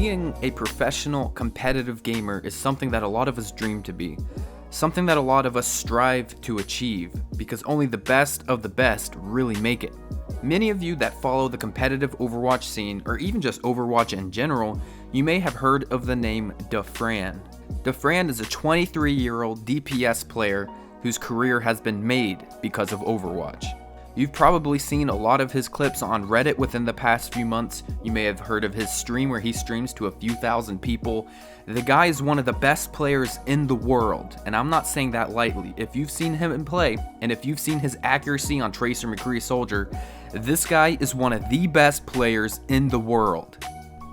Being a professional competitive gamer is something that a lot of us dream to be. Something that a lot of us strive to achieve, because only the best of the best really make it. Many of you that follow the competitive Overwatch scene, or even just Overwatch in general, you may have heard of the name Dafran. Dafran is a 23-year-old DPS player whose career has been made because of Overwatch. You've probably seen a lot of his clips on Reddit within the past few months. You may have heard of his stream where he streams to a few thousand people. The guy is one of the best players in the world, and I'm not saying that lightly. If you've seen him in play, and if you've seen his accuracy on Tracer McCree Soldier, this guy is one of the best players in the world.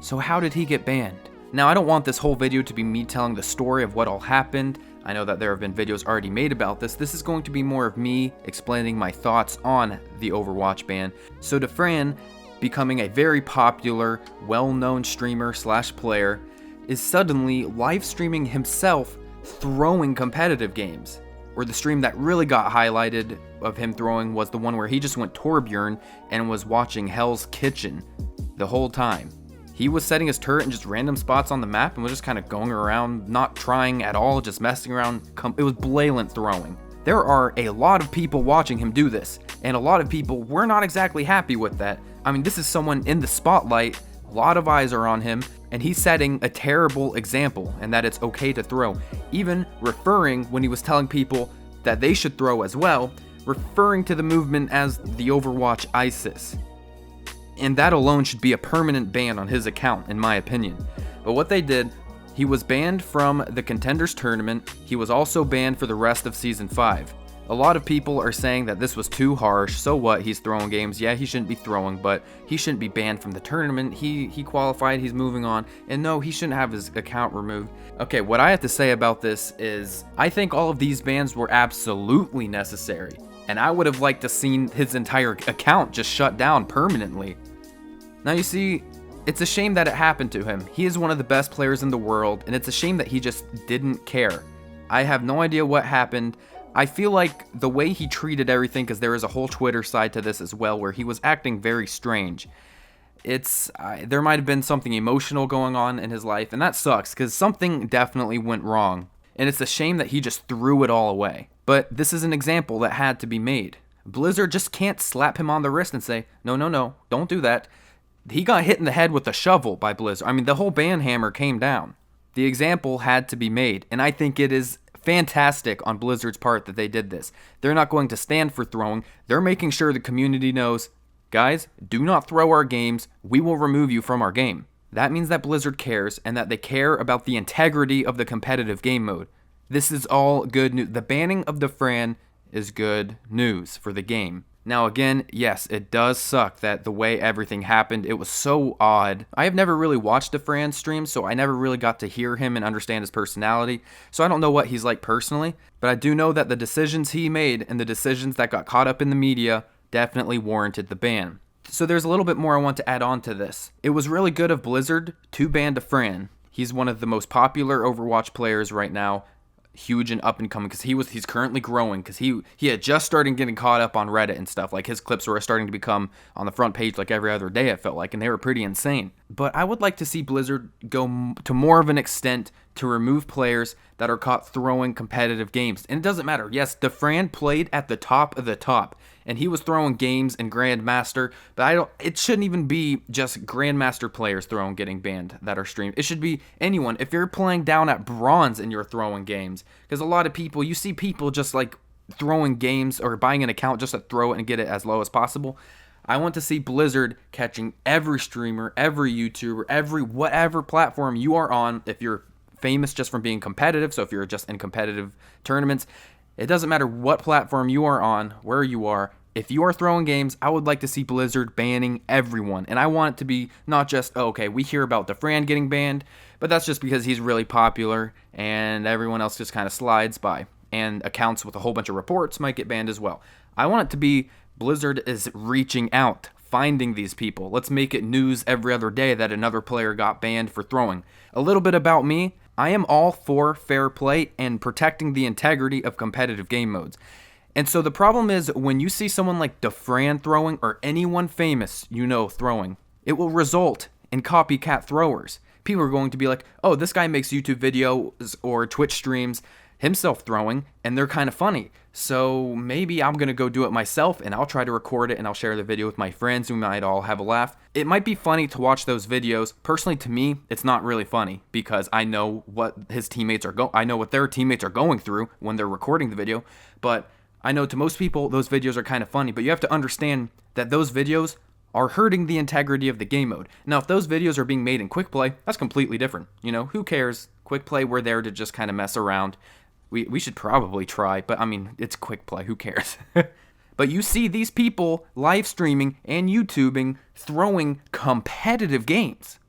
So how did he get banned? Now, I don't want this whole video to be me telling the story of what all happened. I know that there have been videos already made about this. This is going to be more of me explaining my thoughts on the Overwatch ban. So Dafran, becoming a very popular, well-known streamer / player, is suddenly live streaming himself throwing competitive games. Or the stream that really got highlighted of him throwing was the one where he just went Torbjorn and was watching Hell's Kitchen the whole time. He was setting his turret in just random spots on the map and was just kind of going around, not trying at all, just messing around. It was blatant throwing. There are a lot of people watching him do this, and a lot of people were not exactly happy with that. I mean, this is someone in the spotlight, a lot of eyes are on him, and he's setting a terrible example, and that it's okay to throw. Even referring, when he was telling people that they should throw as well, referring to the movement as the Overwatch ISIS. And that alone should be a permanent ban on his account, in my opinion. But what they did, he was banned from the Contenders Tournament. He was also banned for the rest of Season 5. A lot of people are saying that this was too harsh. So what? He's throwing games. Yeah, he shouldn't be throwing, but he shouldn't be banned from the tournament. He qualified. He's moving on. And no, he shouldn't have his account removed. Okay, what I have to say about this is I think all of these bans were absolutely necessary. And I would have liked to seen his entire account just shut down permanently. Now you see, it's a shame that it happened to him. He is one of the best players in the world, and it's a shame that he just didn't care. I have no idea what happened. I feel like the way he treated everything, because there is a whole Twitter side to this as well, where he was acting very strange. There might have been something emotional going on in his life, and that sucks, because something definitely went wrong. And it's a shame that he just threw it all away. But this is an example that had to be made. Blizzard just can't slap him on the wrist and say, no, don't do that. He got hit in the head with a shovel by Blizzard. I mean, the whole ban hammer came down. The example had to be made, and I think it is fantastic on Blizzard's part that they did this. They're not going to stand for throwing. They're making sure the community knows, guys, do not throw our games. We will remove you from our game. That means that Blizzard cares, and that they care about the integrity of the competitive game mode. This is all good news. The banning of Dafran is good news for the game. Now again, yes, it does suck that the way everything happened, it was so odd. I have never really watched Dafran stream, so I never really got to hear him and understand his personality, so I don't know what he's like personally, but I do know that the decisions he made and the decisions that got caught up in the media definitely warranted the ban. So there's a little bit more I want to add on to this. It was really good of Blizzard to ban Dafran. He's one of the most popular Overwatch players right now. Huge and up and coming, because he's currently growing, because he had just started getting caught up on Reddit and stuff. Like, his clips were starting to become on the front page like every other day, it felt like, and they were pretty insane. But I would like to see Blizzard go to more of an extent to remove players that are caught throwing competitive games. And it doesn't matter. Yes, Dafran played at the top of the top, and he was throwing games in Grandmaster, but it shouldn't even be just Grandmaster players getting banned that are streamed. It should be anyone. If you're playing down at Bronze and you're throwing games, because a lot of people, you see people just like throwing games or buying an account just to throw it and get it as low as possible. I want to see Blizzard catching every streamer, every YouTuber, every whatever platform you are on. If you're famous just from being competitive, so if you're just in competitive tournaments, it doesn't matter what platform you are on, where you are. If you are throwing games, I would like to see Blizzard banning everyone. And I want it to be not just, okay, we hear about Dafran getting banned, but that's just because he's really popular and everyone else just kind of slides by. And accounts with a whole bunch of reports might get banned as well. I want it to be Blizzard is reaching out, finding these people. Let's make it news every other day that another player got banned for throwing. A little bit about me. I am all for fair play and protecting the integrity of competitive game modes. And so the problem is when you see someone like Dafran throwing, or anyone famous throwing, it will result in copycat throwers. People are going to be like, oh, this guy makes YouTube videos or Twitch streams himself throwing, and they're kind of funny. So maybe I'm going to go do it myself, and I'll try to record it, and I'll share the video with my friends. We might all have a laugh. It might be funny to watch those videos. Personally, to me, it's not really funny because I know what his teammates are I know what their teammates are going through when they're recording the video. But I know to most people, those videos are kind of funny. But you have to understand that those videos are hurting the integrity of the game mode. Now, if those videos are being made in quick play, that's completely different. You know, who cares? Quick play, we're there to just kind of mess around. We should probably try, but I mean, it's quick play, who cares? But you see these people live streaming and YouTubing throwing competitive games.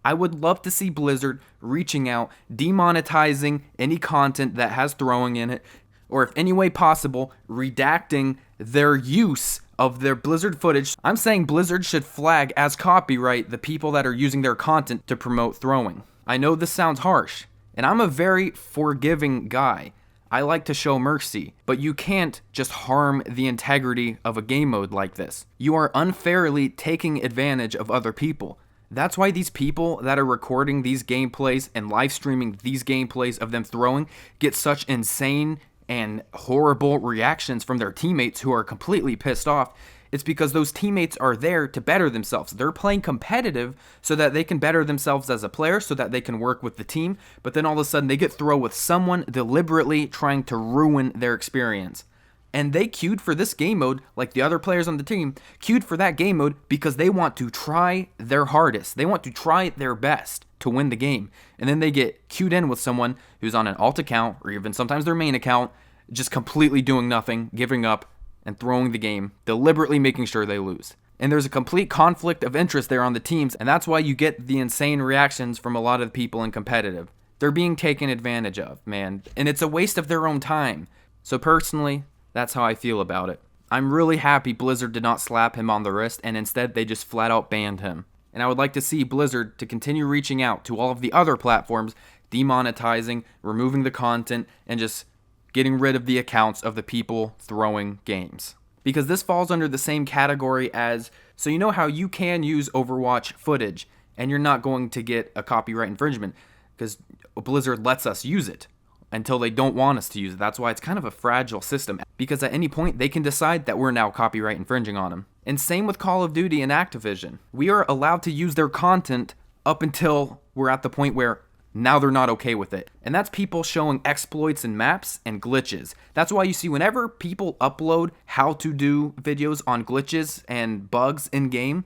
I would love to see Blizzard reaching out, demonetizing any content that has throwing in it, or if any way possible, redacting their use of their Blizzard footage. I'm saying Blizzard should flag as copyright the people that are using their content to promote throwing. I know this sounds harsh, and I'm a very forgiving guy. I like to show mercy, but you can't just harm the integrity of a game mode like this. You are unfairly taking advantage of other people. That's why these people that are recording these gameplays and live streaming these gameplays of them throwing get such insane and horrible reactions from their teammates who are completely pissed off. It's because those teammates are there to better themselves. They're playing competitive so that they can better themselves as a player, so that they can work with the team, but then all of a sudden they get thrown with someone deliberately trying to ruin their experience. And they queued for this game mode, like the other players on the team, queued for that game mode because they want to try their hardest. They want to try their best to win the game. And then they get queued in with someone who's on an alt account, or even sometimes their main account, just completely doing nothing, giving up, and throwing the game, deliberately making sure they lose. And there's a complete conflict of interest there on the teams, and that's why you get the insane reactions from a lot of the people in competitive. They're being taken advantage of, man, and it's a waste of their own time. So personally, that's how I feel about it. I'm really happy Blizzard did not slap him on the wrist, and instead they just flat out banned him. And I would like to see Blizzard to continue reaching out to all of the other platforms, demonetizing, removing the content, and just getting rid of the accounts of the people throwing games. Because this falls under the same category as, so you know how you can use Overwatch footage and you're not going to get a copyright infringement because Blizzard lets us use it until they don't want us to use it. That's why it's kind of a fragile system, because at any point they can decide that we're now copyright infringing on them. And same with Call of Duty and Activision. We are allowed to use their content up until we're at the point where now they're not okay with it. And that's people showing exploits and maps and glitches. That's why you see whenever people upload how to do videos on glitches and bugs in game,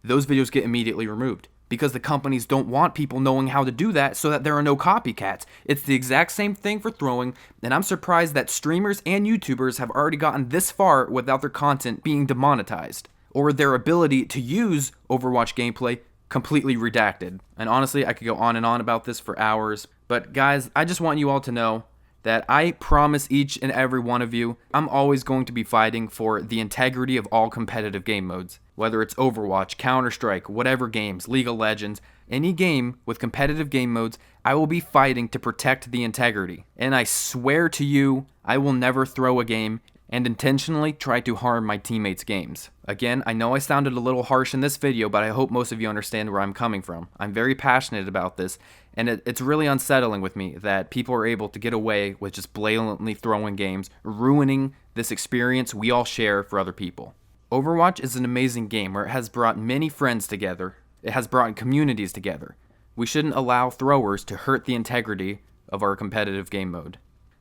those videos get immediately removed. Because the companies don't want people knowing how to do that so that there are no copycats. It's the exact same thing for throwing, and I'm surprised that streamers and YouTubers have already gotten this far without their content being demonetized, or their ability to use Overwatch gameplay completely redacted. And honestly, I could go on and on about this for hours, but guys, I just want you all to know that I promise each and every one of you, I'm always going to be fighting for the integrity of all competitive game modes. Whether it's Overwatch, Counter-Strike, whatever games, League of Legends, any game with competitive game modes, I will be fighting to protect the integrity. And I swear to you, I will never throw a game and intentionally try to harm my teammates' games. Again, I know I sounded a little harsh in this video, but I hope most of you understand where I'm coming from. I'm very passionate about this, and it's really unsettling with me that people are able to get away with just blatantly throwing games, ruining this experience we all share for other people. Overwatch is an amazing game where it has brought many friends together. It has brought communities together. We shouldn't allow throwers to hurt the integrity of our competitive game mode.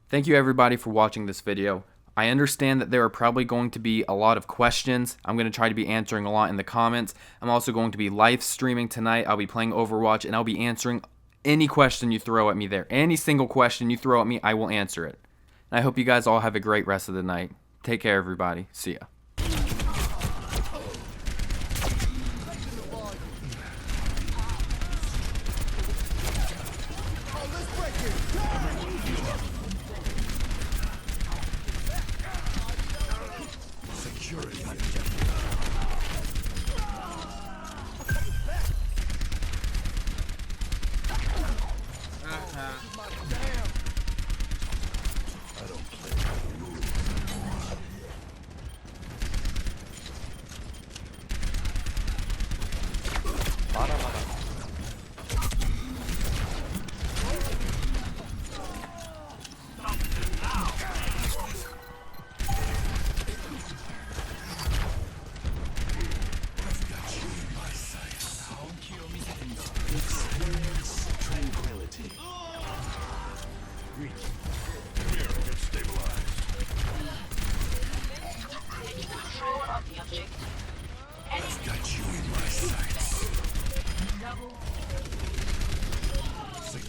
Thank you everybody for watching this video. I understand that there are probably going to be a lot of questions. I'm going to try to be answering a lot in the comments. I'm also going to be live streaming tonight. I'll be playing Overwatch and I'll be answering any question you throw at me there. Any single question you throw at me, I will answer it. And I hope you guys all have a great rest of the night. Take care everybody. See ya.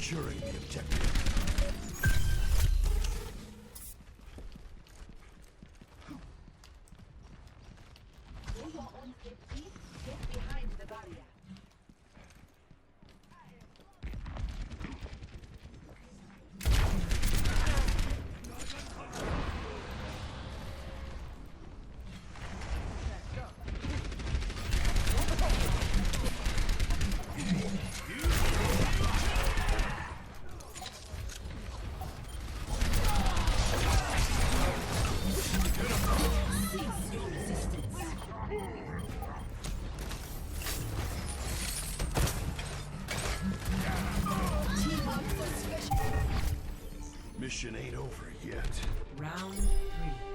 Securing the objective. Get behind the barrier. Mission ain't over yet. Round 3.